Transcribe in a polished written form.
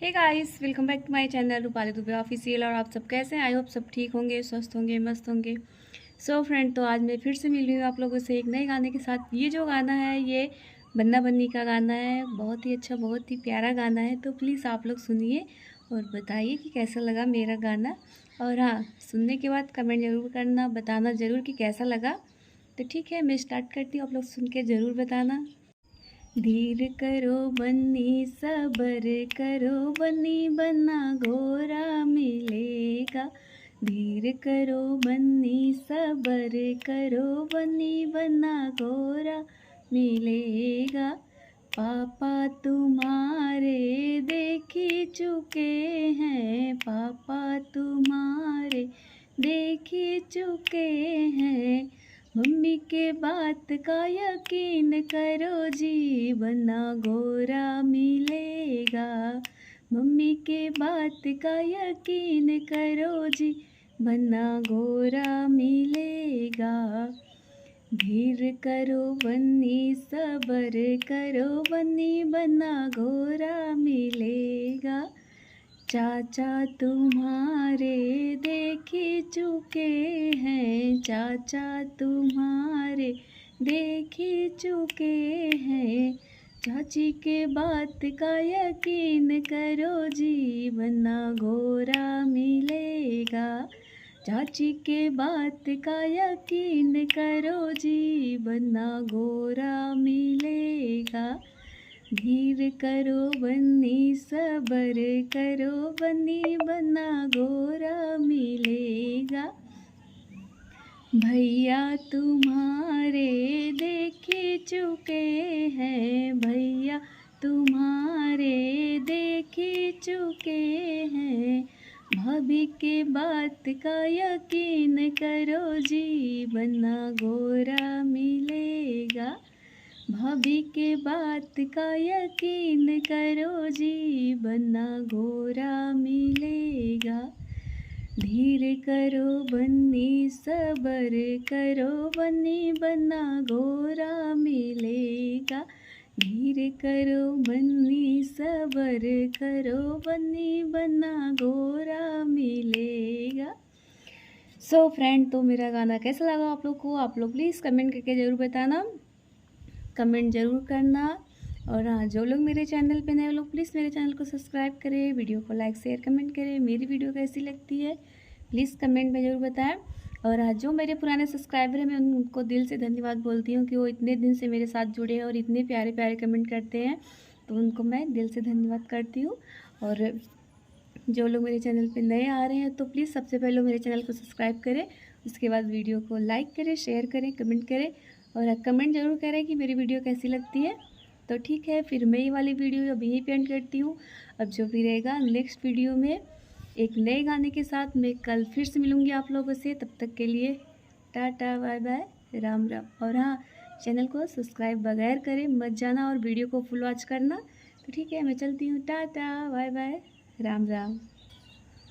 Hey guys, welcome back to my channel Rupali Dube official. और आप सब कैसे हैं? आई होप सब ठीक होंगे, स्वस्थ होंगे, मस्त होंगे। सो फ्रेंड, तो आज मैं फिर से मिल रही हूँ आप लोगों से एक नए गाने के साथ। ये जो गाना है ये बन्ना बन्नी का गाना है। बहुत ही अच्छा, बहुत ही प्यारा गाना है। तो प्लीज़ आप लोग सुनिए और बताइए कि कैसा लगा मेरा गाना। और हाँ, सुनने के बाद कमेंट ज़रूर करना, बताना ज़रूर कि कैसा लगा। तो ठीक है, मैं स्टार्ट करती हूँ, आप लोग सुन के ज़रूर बताना। धीर करो बन्नी, सबर करो बन्नी, बन्ना घोरा मिलेगा। धीर करो बन्नी, सबर करो बन्नी, बन्ना घोरा मिलेगा। पापा तुम्हारे देख ही चुके हैं, पापा तुम्हारे देख ही चुके हैं। मम्मी के बात का यकीन करो जी, बन्ना घोरा मिलेगा। मम्मी के बात का यकीन करो जी, बन्ना घोरा मिलेगा। धीर करो बन्नी, सबर करो बन्नी, बन्ना घोरा मिलेगा। चाचा तुम्हारे देख ही चुके हैं, चाचा तुम्हारे देख ही चुके हैं। चाची के बात का यकीन करो जी, बन्ना घोरा मिलेगा। चाची के बात का यकीन करो जी, बन्ना घोरा मिलेगा। धीर करो बन्नी, सबर करो बन्नी, बन्ना घोरा मिलेगा। भैया तुम्हारे देख चुके हैं, भैया तुम्हारे देख चुके हैं। भाभी के बात का यकीन करो जी, बन्ना घोरा मिलेगा। भाभी के बात का यकीन करो जी, बन्ना घोरा मिलेगा। धीर करो बन्नी, सबर करो बन्नी, बन्ना घोरा मिलेगा। धीर करो बन्नी, सबर करो बन्नी, बन्ना घोरा मिलेगा। सो फ्रेंड, तो मेरा गाना कैसा लगा आप लोग को? आप लोग प्लीज़ कमेंट करके ज़रूर बताना, कमेंट ज़रूर करना। और हाँ, जो लोग मेरे चैनल पे नए लोग प्लीज़ मेरे चैनल को सब्सक्राइब करें, वीडियो को लाइक शेयर कमेंट करें। मेरी वीडियो कैसी लगती है प्लीज़ कमेंट में ज़रूर बताएं। और हाँ, जो मेरे पुराने सब्सक्राइबर हैं मैं उनको दिल से धन्यवाद बोलती हूँ कि वो इतने दिन से मेरे साथ जुड़े हैं और इतने प्यारे प्यारे कमेंट करते हैं। तो उनको मैं दिल से धन्यवाद करती हूँ। और जो लोग मेरे चैनल पे नए आ रहे हैं तो प्लीज़ सबसे पहले मेरे चैनल को सब्सक्राइब करें, उसके बाद वीडियो को लाइक करें, शेयर करें, कमेंट करें। और कमेंट ज़रूर करें कि मेरी वीडियो कैसी लगती है। तो ठीक है, फिर मैं ये वाली वीडियो अब यहीं पे एंड करती हूँ। अब जो भी रहेगा नेक्स्ट वीडियो में एक नए गाने के साथ मैं कल फिर से मिलूँगी आप लोगों से। तब तक के लिए टाटा, बाय बाय, राम राम। और हाँ, चैनल को सब्सक्राइब बगैर करे मत जाना और वीडियो को फुल वॉच करना। तो ठीक है, मैं चलती हूँ। टाटा, बाय बाय, राम राम।